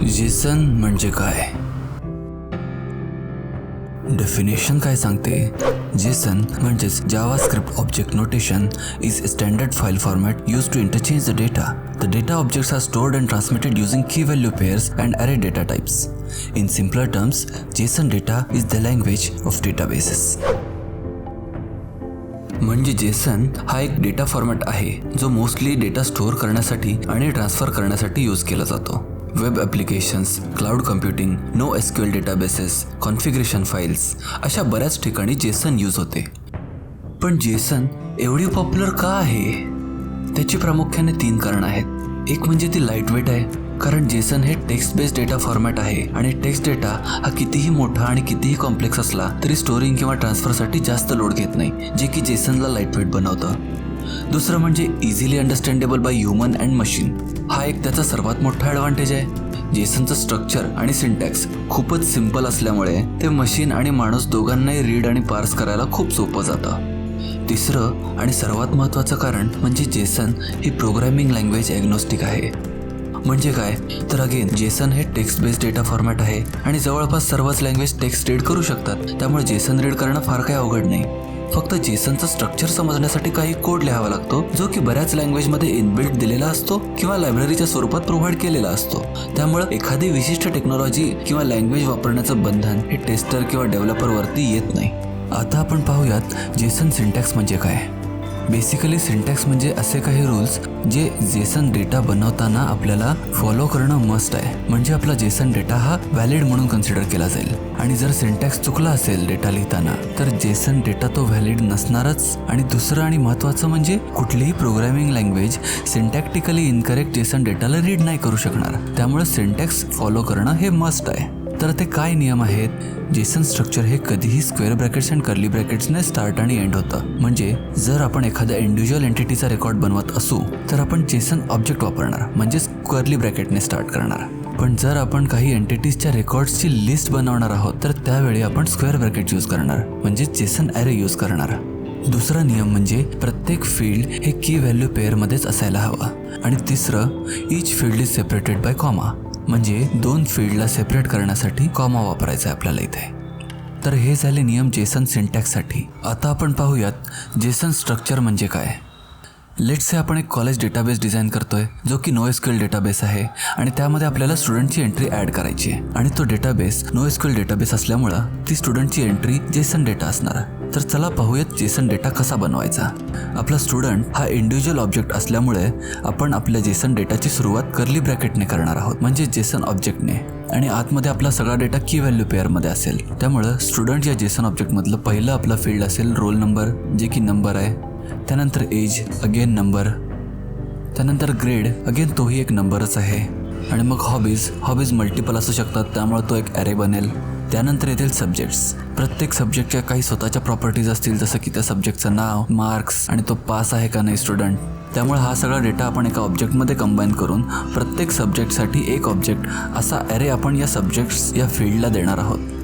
Jason म्हणजे काय? Definition काय सांगते? जेसन म्हणजेच JavaScript object notation is a standard file format used to interchange the data. The data objects are stored and transmitted using key value pairs and array data types. In simpler terms, JSON data is the language of databases. म्हणजे Jason हा एक data format आहे जो mostly data store करण्यासाठी आणि transfer करण्यासाठी use केला जातो. Web applications, cloud computing, no SQL databases, configuration files अशा बऱ्याच ठिकाणी जेसन यूज होते. पण जेसन एवढी पॉप्युलर का आहे? त्याची प्रामुख्याने 3 कारणं आहेत. एक म्हणजे ती लाईट वेट आहे, कारण जेसन हे टेक्स्ट बेस्ड डेटा फॉर्मॅट आहे आणि टेक्स्ट डेटा हा कितीही मोठा आणि कितीही कॉम्प्लेक्स असला तरी स्टोरिंग किंवा ट्रान्सफरसाठी जास्त लोड घेत नाही, जे की जेसनला लाईट वेट बनवतं. दुसरं म्हणजे easily understandable by human and machine. हा एक त्याचा सर्वात मोठा ॲडव्हान्टेज आहे. जेसनचं स्ट्रक्चर आणि सिंटॅक्स खूपच सिंपल असल्यामुळे ते मशीन आणि माणूस दोघांनाही रीड आणि पार्स करायला खूप सोपं जातं. तिसरं आणि सर्वात महत्त्वाचं कारण म्हणजे जेसन ही प्रोग्रॅमिंग लँग्वेज ॲग्नोस्टिक आहे. म्हणजे काय तर अगेन जेसन हे टेक्स्ट बेस्ड डेटा फॉर्मॅट आहे आणि जवळपास सर्वच लँग्वेज टेक्स्ट रीड करू शकतात. त्यामुळे जेसन रीड करणं फार काही अवघड नाही. फक्त जेसनचं स्ट्रक्चर समजण्यासाठी काही कोड लिहावा लागतो, जो की बऱ्याच लँग्वेजमध्ये इनबिल्ट दिलेला असतो किंवा लायब्ररीच्या स्वरूपात प्रोव्हाइड केलेला असतो. त्यामुळे एखादी विशिष्ट टेक्नॉलॉजी किंवा लँग्वेज वापरण्याचं बंधन हे टेस्टर किंवा डेव्हलपरवरती येत नाही. आता आपण पाहूयात जेसन सिंटॅक्स म्हणजे काय. बेसिकली सिंटॅक्स म्हणजे असे काही रूल्स जे जेसन डेटा बनवताना आपल्याला फॉलो करणं मस्ट आहे. म्हणजे आपला जेसन डेटा हा व्हॅलिड म्हणून कन्सिडर केला जाईल आणि जर सिंटॅक्स चुकला असेल डेटा लिहिताना तर जेसन डेटा तो व्हॅलिड नसणारच. आणि दुसरं आणि महत्त्वाचं म्हणजे कुठलीही programming language syntactically incorrect Jason डेटाला रीड नाही करू शकणार. त्यामुळे सिंटॅक्स फॉलो करणं हे मस्ट आहे. तर ते काय नियम आहेत? जेसन स्ट्रक्चर हे कधीही स्क्वेअर ब्रॅकेट्स अँड कर्ली ब्रॅकेट्सने स्टार्ट आणि एंड होतं. म्हणजे जर आपण एखाद्या इंडिव्हिज्युअल एंटिटीचा रेकॉर्ड बनवत असू तर आपण जेसन ऑब्जेक्ट वापरणार, म्हणजेच कर्ली ब्रॅकेटने स्टार्ट करणार. पण जर आपण काही एंटिटीजच्या रेकॉर्ड्सची लिस्ट बनवणार आहोत तर त्यावेळी आपण स्क्वेअर ब्रॅकेट यूज करणार, म्हणजे जेसन ॲरे यूज करणार. दुसरा नियम म्हणजे प्रत्येक फील्ड हे की व्हॅल्यू पेअरमध्येच असायला हवं. आणि तिसरं, each field is separated by comma, म्हणजे 2 फील्डला सेपरेट करण्यासाठी कॉमा वापरायचा आहे आपल्याला इथे. तर हे झाले नियम जेसन सिंटॅक्ससाठी. आता आपण पाहूयात जेसन स्ट्रक्चर म्हणजे काय. लेट्स से आपण एक कॉलेज डेटाबेस डिझाईन करतोय जो की नो एसक्यूएल डेटाबेस आहे आणि त्यामध्ये आपल्याला स्टुडंटची एंट्री ॲड करायची आहे. आणि तो डेटाबेस नो एसक्यूएल डेटाबेस असल्यामुळं ती स्टुडंटची एंट्री जेसन डेटा असणार. तर चला पाहूयात जेसन डेटा कसा बनवायचा. आपला स्टुडंट हा इंडिव्हिज्युअल ऑब्जेक्ट असल्यामुळे आपण आपल्या जेसन डेटाची सुरुवात कर्ली ब्रॅकेटने करणार आहोत, म्हणजे जेसन ऑब्जेक्टने. आणि आतमध्ये आपला सगळा डेटा की व्हॅल्यू पेअरमध्ये असेल. त्यामुळं स्टुडंट या जेसन ऑब्जेक्टमधलं पहिलं आपलं फील्ड असेल रोल नंबर, जे की नंबर आहे. त्यानंतर एज, अगेन नंबर. त्यानंतर ग्रेड, अगेन तोही एक नंबरच आहे. आणि मग हॉबीज मल्टिपल असू शकतात, त्यामुळे तो एक ॲरे बनेल. त्यानंतर येतील सब्जेक्ट्स. प्रत्येक सब्जेक्टच्या काही स्वतःच्या प्रॉपर्टीज असतील, जसं की त्या सब्जेक्टचं नाव, मार्क्स आणि तो पास आहे का नाही स्टुडंट. त्यामुळे हा सगळा डेटा आपण एका ऑब्जेक्टमध्ये कंबाईन करून प्रत्येक सब्जेक्टसाठी एक ऑब्जेक्ट असा ॲरे आपण या सब्जेक्ट्स या फील्डला देणार आहोत.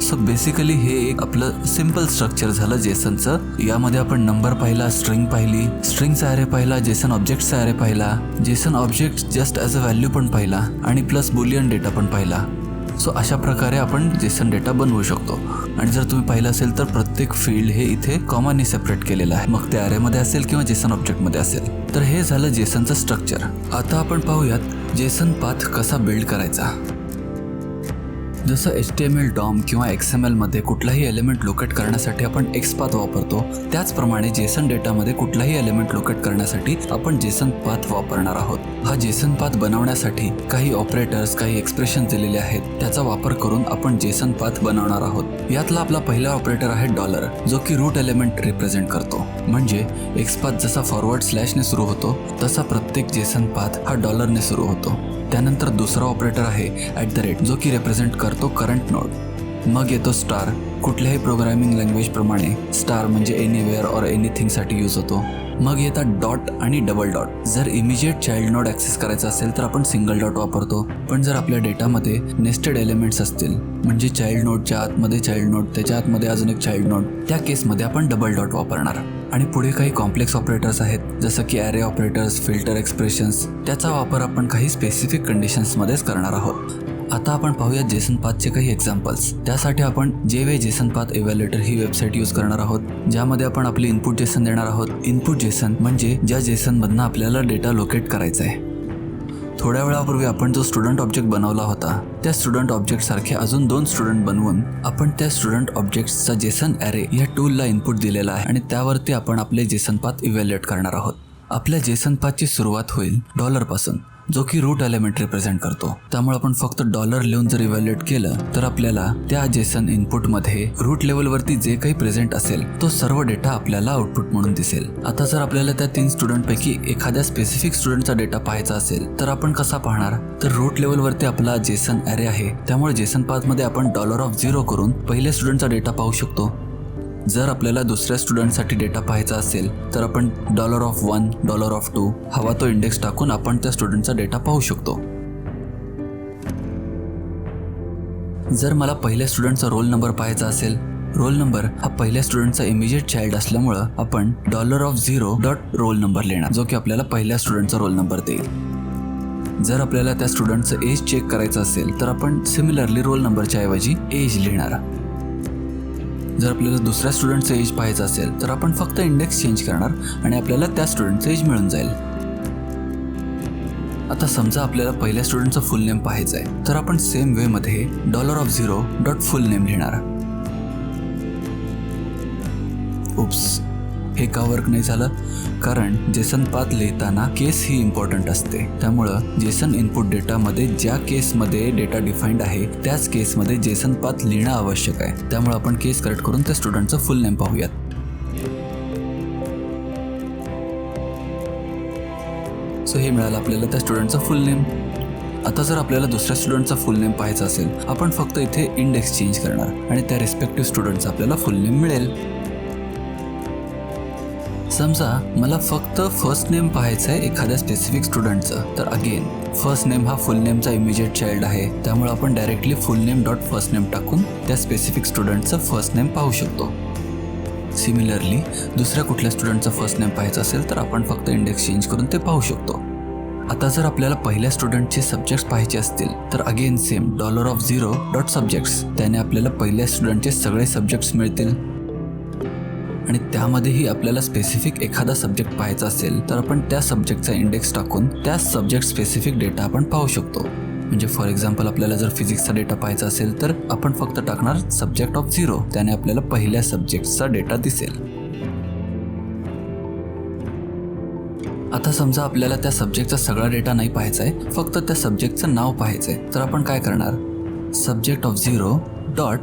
सो बेसिकली हे एक आपलं सिम्पल स्ट्रक्चर झालं जेसनचं. यामध्ये आपण नंबर पाहिला, स्ट्रिंग पाहिली, स्ट्रिंगचा ॲरे पाहिला, जेसन ऑब्जेक्टचा ॲरे पाहिला, Jason object just as a value पण पाहिला आणि प्लस बुलियन डेटा पण पाहिला. सो अशा प्रकारे आपण जेसन डेटा बनवू शकतो. आणि जर तुम्ही पाहिलं असेल तर प्रत्येक फील्ड हे इथे कॉमाने सेपरेट केलेलं आहे, मग ते ॲरेमध्ये असेल किंवा जेसन ऑब्जेक्टमध्ये असेल. तर हे झालं जेसनचं स्ट्रक्चर. आता आपण पाहूयात जेसन पाथ कसा बिल्ड करायचा. जसं HTML DOM किंवा XML मध्ये कुठलाही एलिमेंट लोकेट करण्यासाठी आपण एक्स पाथ वापरतो, त्याचप्रमाणे जेसन डेटामध्ये कुठलाही एलिमेंट लोकेट करण्यासाठी आपण जेसन पाथ वापरणार आहोत. हा जेसन पाथ बनवण्यासाठी काही ऑपरेटर्स, काही एक्सप्रेशन दिलेले आहेत, त्याचा वापर करून आपण जेसन पाथ बनवणार आहोत. यातला आपला पहिला ऑपरेटर आहे डॉलर, जो की रूट एलिमेंट रिप्रेझेंट करतो. म्हणजे एक्स पाथ जसा फॉरवर्ड स्लॅशने सुरू होतो तसा प्रत्येक जेसन पाथ हा डॉलरने सुरू होतो. त्यानंतर दुसरा ऑपरेटर आहे @, जो की रिप्रेझेंट करतो करंट नोड. मग येतो स्टार. कुठल्याही प्रोग्रॅमिंग लँग्वेज प्रमाणे स्टार म्हणजे एनिवेअर ऑर एनिथिंगसाठी यूज होतो. मग येतात डॉट आणि डबल डॉट. जर इमिजिएट चाइल्ड नोड ॲक्सेस करायचा असेल तर आपण सिंगल डॉट वापरतो. पण जर आपल्या डेटामध्ये नेस्टेड एलिमेंट्स असतील, म्हणजे चाइल्ड नोडच्या आतमध्ये चाइल्ड नोड, त्याच्या आतमध्ये अजून एक चाइल्ड नोड, त्या केसमध्ये आपण डबल डॉट वापरणार. आणि पुढे काही कॉम्प्लेक्स ऑपरेटर्स आहेत, जसं की ॲरे ऑपरेटर्स, फिल्टर एक्सप्रेशन्स. त्याचा वापर आपण काही स्पेसिफिक कंडिशन्समध्येच करणार आहोत. आता आपण पाहूया जेसन पाथचे काही एक्झाम्पल्स. त्यासाठी आपण JWay जेसन पाथ इव्हॅल्युएटर ही वेबसाईट यूज करणार आहोत, ज्यामध्ये आपण आपली इनपुट जेसन देणार आहोत. इनपुट जेसन म्हणजे ज्या जेसनमधनं आपल्याला डेटा लोकेट करायचा आहे. थोड्या वेळापूर्वी आपण जो स्टुडंट ऑब्जेक्ट बनवला होता, त्या स्टुडंट ऑब्जेक्ट सारखे अजून 2 स्टुडंट बनवून आपण त्या स्टुडंट ऑब्जेक्ट्सचा जेसन ॲरे या टूलला इनपुट दिलेला आहे आणि त्यावरती आपण आपले जेसन पाथ इव्हॅल्युएट करणार आहोत. आपल्या जेसन पाथची सुरुवात होईल $पासून, जो की रूट एलिमेंट रिप्रेझेंट करतो. त्यामुळे आपण फक्त $, लिहून जर इव्हॅल्युएट केलं तर आपल्याला त्या जेसन इनपुटमध्ये रूट लेवलवरती जे काही प्रेझेंट असेल तो सर्व डेटा आपल्याला आउटपुट म्हणून दिसेल. आता जर आपल्याला त्या 3 स्टुडंटपैकी एखाद्या स्पेसिफिक स्टुडंटचा डेटा पाहायचा असेल तर आपण कसा पाहणार? तर रूट लेवलवरती आपला जेसन ॲरे आहे, त्यामुळे जेसन पाथमध्ये आपण $0 करून पहिल्या स्टुडंटचा डेटा पाहू शकतो. जर आपल्याला दुसऱ्या स्टुडंटसाठी डेटा पाहायचा असेल तर आपण $1, $2 हवा तो इंडेक्स टाकून आपण त्या स्टुडंटचा डेटा पाहू शकतो. जर मला पहिल्या स्टुडंटचा रोल नंबर पाहायचा असेल, रोल नंबर हा पहिल्या स्टुडंटचा इमिजिएट चाइल्ड असल्यामुळं आपण $0.roll number लिहिणार, जो की आपल्याला पहिल्या स्टुडंटचा रोल नंबर देईल. जर आपल्याला त्या स्टुडंटचं एज चेक करायचं असेल तर आपण सिमिलरली रोल नंबरच्या ऐवजी एज लिहिणार. जर आपल्याला दुसऱ्या स्टुडंटचं एज पाहायचं असेल तर आपण फक्त इंडेक्स चेंज करणार आणि आपल्याला त्या स्टुडंटचं एज मिळून जाईल. आता समजा आपल्याला पहिल्या स्टुडंटचं फुल नेम पाहायचं आहे, तर आपण सेम वेमध्ये $0.fullname लिहिणार. उप्स, हे का वर्क नाही झालं? कारण जेसन पाथ लिहिताना केस ही इम्पॉर्टंट असते. त्यामुळं जेसन इनपुट डेटामध्ये ज्या केसमध्ये डेटा डिफाईंड आहे त्याच केसमध्ये जेसन पाथ लिहिणं आवश्यक आहे. त्यामुळे आपण केस करेक्ट करून त्या स्टुडंटचं फुल नेम पाहूयात. सो हे मिळालं आपल्याला त्या स्टुडंटचं फुल नेम. आता जर आपल्याला दुसऱ्या स्टुडंटचा फुल नेम पाहायचा असेल, आपण फक्त इथे इंडेक्स चेंज करणार आणि त्या रिस्पेक्टिव्ह स्टुडंटचा आपल्याला फुल नेम मिळेल. समजा मला फक्त फर्स्ट नेम पाहायचं आहे एखाद्या स्पेसिफिक स्टुडंटचं, तर अगेन फर्स्ट नेम हा फुल नेमचा इमिजिएट चाइल्ड आहे, त्यामुळे आपण डायरेक्टली फुल नेम डॉट फर्स्ट नेम टाकून त्या स्पेसिफिक स्टुडंटचं फर्स्ट नेम पाहू शकतो. सिमिलरली दुसऱ्या कुठल्या स्टुडंटचं फर्स्ट नेम पाहायचं असेल तर आपण फक्त इंडेक्स चेंज करून ते पाहू शकतो. आता जर आपल्याला पहिल्या स्टुडंटचे सब्जेक्ट्स पाहायचे असतील तर अगेन सेम $0.subjects, त्याने आपल्याला पहिल्या स्टुडंटचे सगळे सब्जेक्ट्स मिळतील. आणि त्यामध्येही आपल्याला स्पेसिफिक एखादा सब्जेक्ट पाहायचा असेल तर आपण त्या सब्जेक्टचा इंडेक्स टाकून त्या सब्जेक्ट स्पेसिफिक डेटा आपण पाहू शकतो. म्हणजे फॉर एक्झाम्पल आपल्याला जर फिजिक्सचा डेटा पाहायचा असेल तर आपण फक्त टाकणार $0, त्याने आपल्याला पहिल्या सब्जेक्टचा डेटा दिसेल. आता समजा आपल्याला त्या सब्जेक्टचा सगळा डेटा नाही पाहायचा आहे, फक्त त्या सब्जेक्टचं नाव पाहायचं आहे, तर आपण काय करणार? $0 डॉट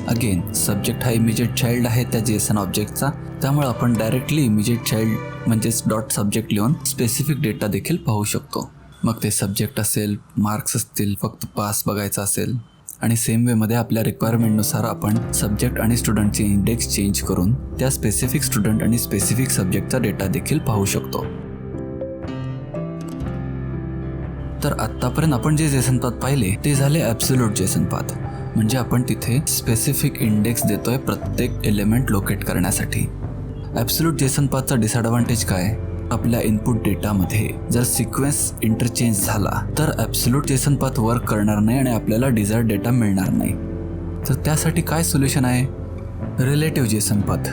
अगेन सब्जेक्ट हा इमिजिएट चाइल्ड आहे त्या जेसन ऑब्जेक्टचा, त्यामुळे आपण डायरेक्टली इमिजिएट चाइल्ड म्हणजेच डॉट सब्जेक्ट लिहून स्पेसिफिक डेटा देखील पाहू शकतो. मग ते सब्जेक्ट असेल, मार्क्स असतील, फक्त पास बघायचा असेल. आणि सेम वेमध्ये आपल्या रिक्वायरमेंटनुसार आपण सब्जेक्ट आणि स्टुडंटचे इंडेक्स चेंज करून त्या स्पेसिफिक स्टुडंट आणि स्पेसिफिक सब्जेक्टचा डेटा देखील पाहू शकतो. तर आत्तापर्यंत आपण जे जेसन पाथ पाहिले ते झाले ॲब्सोल्यूट जेसन पाथ, म्हणजे आपण तिथे स्पेसिफिक इंडेक्स देतोय प्रत्येक एलिमेंट लोकेट करण्यासाठी. ॲब्सोल्यूट जेसन पाथचा डिसएडव्हान्टेज काय? आपल्या इनपुट डेटामध्ये जर सिक्वेन्स इंटरचेंज झाला तर ॲब्सोल्यूट जेसन पाथ वर्क करणार नाही आणि आपल्याला डिझायर्ड डेटा मिळणार नाही. तर त्यासाठी काय सोल्युशन आहे? Relative Jason path.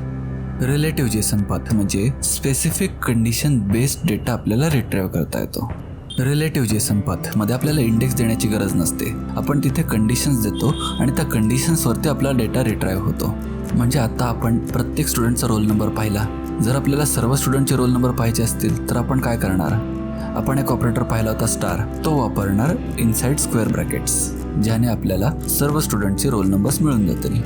Relative Jason path म्हणजे स्पेसिफिक कंडिशन बेस्ड डेटा आपल्याला रिट्राईव्ह करता येतो. रिलेटिव्ह जेसन पाथमध्ये आपल्याला इंडेक्स देण्याची गरज नसते, आपण तिथे कंडिशन्स देतो आणि त्या कंडिशन्सवरती आपला डेटा रिट्राईव्ह होतो. म्हणजे आता आपण प्रत्येक स्टुडंटचा रोल नंबर पाहिला. जर आपल्याला सर्व स्टुडंटचे रोल नंबर पाहायचे असतील तर आपण काय करणार? आपण एक ऑपरेटर पाहिला होता स्टार, तो वापरणार इनसाइड स्क्वेअर ब्रॅकेट्स, ज्याने आपल्याला सर्व स्टुडंटचे रोल नंबर्स मिळून जातील.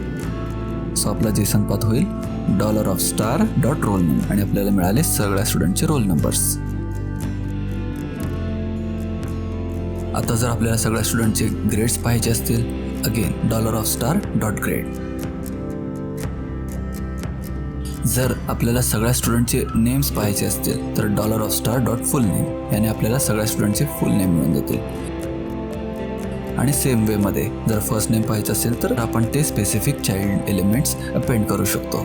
सो आपला जेसन पाथ होईल $.star.roll number आणि आपल्याला मिळाले सगळ्या स्टुडंटचे रोल नंबर्स. आता जर आपल्याला सगळ्या स्टुडंटचे ग्रेड्स पाहायचे असतील, अगेन $.star.grade. जर आपल्याला सगळ्या स्टुडंटचे नेम्स पाहायचे असतील तर $.star.fullname, याने आपल्याला सगळ्या स्टुडंटचे फुल नेम मिळून जातील. आणि सेम वेमध्ये जर फर्स्ट नेम पाहायचं असेल तर आपण ते स्पेसिफिक चाइल्ड एलिमेंट्स अपेंड करू शकतो.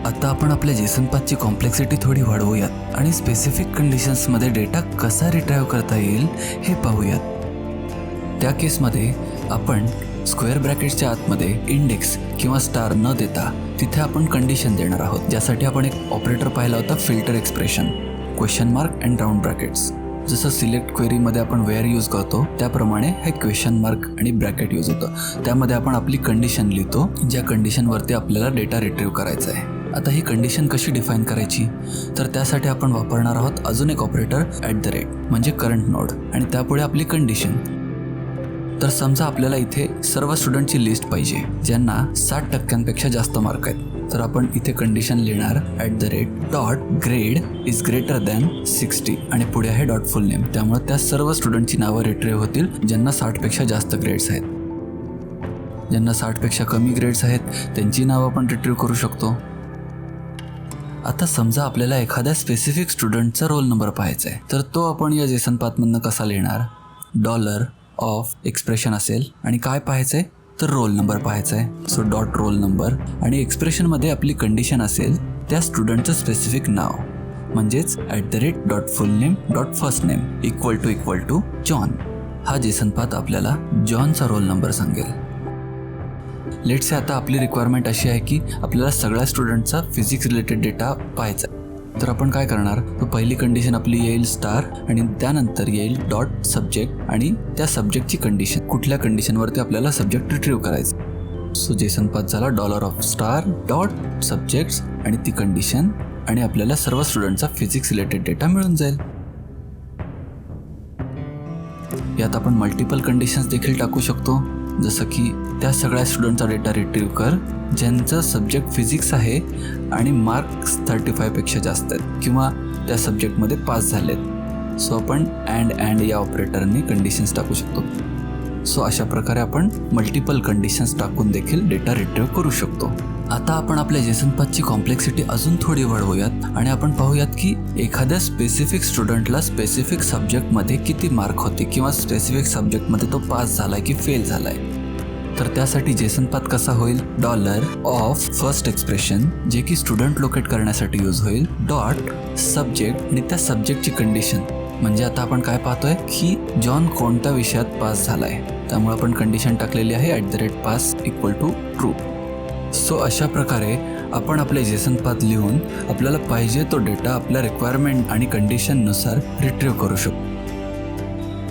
आता आपण आपल्या जेसन पाथची कॉम्प्लेक्सिटी थोडी वाढवूयात आणि स्पेसिफिक कंडिशन्समध्ये डेटा कसा रिट्राईव्ह करता येईल हे पाहूयात. त्या केसमध्ये आपण स्क्वेअर ब्रॅकेटच्या आतमध्ये इंडेक्स किंवा स्टार न देता तिथे आपण कंडिशन देणार आहोत, ज्यासाठी आपण एक ऑपरेटर पाहिला होता, filter expression, question mark and round brackets. जसं सिलेक्ट क्वेरीमध्ये आपण वेअर यूज करतो त्याप्रमाणे हे क्वेश्चन मार्क आणि ब्रॅकेट यूज होतं. त्यामध्ये आपण आपली कंडिशन लिहितो, ज्या कंडिशनवरती आपल्याला डेटा रिट्रीव्ह करायचा आहे. आता ही कंडिशन कशी डिफाईन करायची, तर त्यासाठी आपण वापरणार आहोत अजून एक ऑपरेटर @ म्हणजे करंट नोड आणि त्यापुढे आपली कंडिशन. तर समजा आपल्याला इथे सर्व स्टुडंटची लिस्ट पाहिजे ज्यांना 60% जास्त मार्क आहेत. तर आपण इथे कंडिशन लिहिणार @.grade is greater than 60 आणि पुढे आहे .full name. त्यामुळे त्या सर्व स्टुडंटची नावं रिट्रीव्ह होतील ज्यांना 60पेक्षा जास्त ग्रेड्स आहेत. ज्यांना 60पेक्षा कमी ग्रेड्स आहेत त्यांची नावं आपण रिट्रीव्ह करू शकतो. आता समजा आपल्याला एखाद्या स्पेसिफिक स्टुडंटचा रोल नंबर पाहायचा आहे, तर तो आपण या जेसन पाथमधनं कसा लिहिणार? $of एक्सप्रेशन असेल आणि काय पाहायचं आहे तर रोल नंबर पाहायचा आहे. सो .roll number आणि एक्सप्रेशनमध्ये आपली कंडिशन असेल त्या स्टुडंटचं स्पेसिफिक नाव, म्हणजेच @.fullname.firstname == जॉन. हा जेसन पाथ आपल्याला जॉनचा रोल नंबर सांगेल. लेट्स से आता आपली रिक्वायरमेंट अशी आहे की आपल्याला सगळ्या स्टुडंटचा फिजिक्स रिलेटेड डेटा पाहायचा आहे. तर आपण काय करणार, तर पहिली कंडिशन आपली येईल स्टार आणि त्यानंतर येईल .subject आणि त्या सब्जेक्टची कंडिशन, कुठल्या कंडिशनवरती आपल्याला सब्जेक्ट रिट्रीव्ह करायचं. सो जेसन पाथ झाला $of $subjects आणि ती कंडिशन आणि आपल्याला सर्व स्टुडंटचा फिजिक्स रिलेटेड डेटा मिळून जाईल. यात आपण मल्टिपल कंडिशन्स देखील टाकू शकतो, जसं की त्या सगळ्या स्टुडंटचा डेटा रिट्रीव्ह कर ज्यांचं सब्जेक्ट फिजिक्स आहे आणि मार्क्स 35पेक्षा जास्त आहेत किंवा त्या सब्जेक्टमध्ये पास झालेत. सो आपण अँड या ऑपरेटरने कंडिशन्स टाकू शकतो. सो अशा प्रकारे आपण मल्टिपल कंडिशन्स टाकून देखील डेटा रिट्रीव्ह करू शकतो. आता आपण आपल्या जेसन पाथची कॉम्प्लेक्सिटी अजून थोडी वाढवूयात आणि आपण पाहूयात की एखाद्या स्पेसिफिक स्टुडंटला स्पेसिफिक सब्जेक्टमध्ये किती मार्क होते किंवा स्पेसिफिक सब्जेक्टमध्ये तो पास झालाय की फेल झालाय. तर त्यासाठी जेसन पाथ कसा होईल, $of फर्स्ट एक्सप्रेशन जे की स्टुडंट लोकेट करण्यासाठी यूज होईल, .subject आणि त्या सब्जेक्टची कंडिशन. म्हणजे आता आपण काय पाहतोय की जॉन कोणत्या विषयात पास झालाय, त्यामुळे आपण कंडिशन टाकलेली आहे @pass =true. सो अशा प्रकारे आपण आपले जेसन पाथ लिहून आपल्याला पाहिजे तो डेटा आपल्या रिक्वायरमेंट आणि कंडिशननुसार रिट्रीव्ह करू शकतो.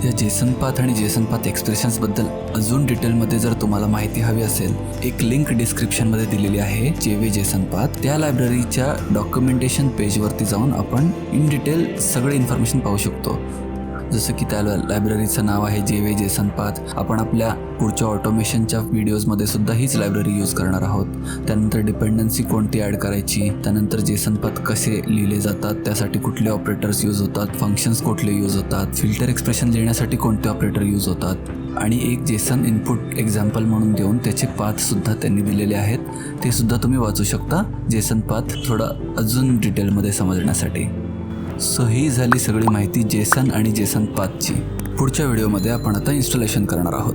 या जेसन पाथ आणि जेसन पाथ एक्सप्रेशन्सबद्दल अजून डिटेलमध्ये जर तुम्हाला माहिती हवी असेल, एक लिंक डिस्क्रिप्शनमध्ये दिलेली आहे JV जेसन पाथ. त्या लायब्ररीच्या डॉक्युमेंटेशन पेजवरती जाऊन आपण इन डिटेल सगळे इन्फॉर्मेशन पाहू शकतो. जसं की त्या लायब्ररीचं नाव आहे JV जेसन पाथ. आपण आपल्या पुढच्या ऑटोमेशनच्या व्हिडिओजमध्ये सुद्धा हीच लायब्ररी यूज करणार आहोत. त्यानंतर डिपेंडन्सी कोणती ॲड करायची, त्यानंतर जेसन पाथ कसे लिहिले जातात, त्यासाठी कुठले ऑपरेटर्स यूज होतात, फंक्शन्स कुठले यूज होतात, फिल्टर एक्सप्रेशन लिहिण्यासाठी कोणते ऑपरेटर यूज होतात आणि एक जेसन इनपुट एक्झाम्पल म्हणून देऊन त्याचे पाथसुद्धा त्यांनी दिलेले आहेत. ते सुद्धा तुम्ही वाचू शकता जेसन पाथ थोडं अजून डिटेलमध्ये समजण्यासाठी. सो ही झाली सगळी माहिती जेसन आणि जेसन पाथची. पुढच्या व्हिडिओमध्ये आपण आता इन्स्टॉलेशन करणार आहोत.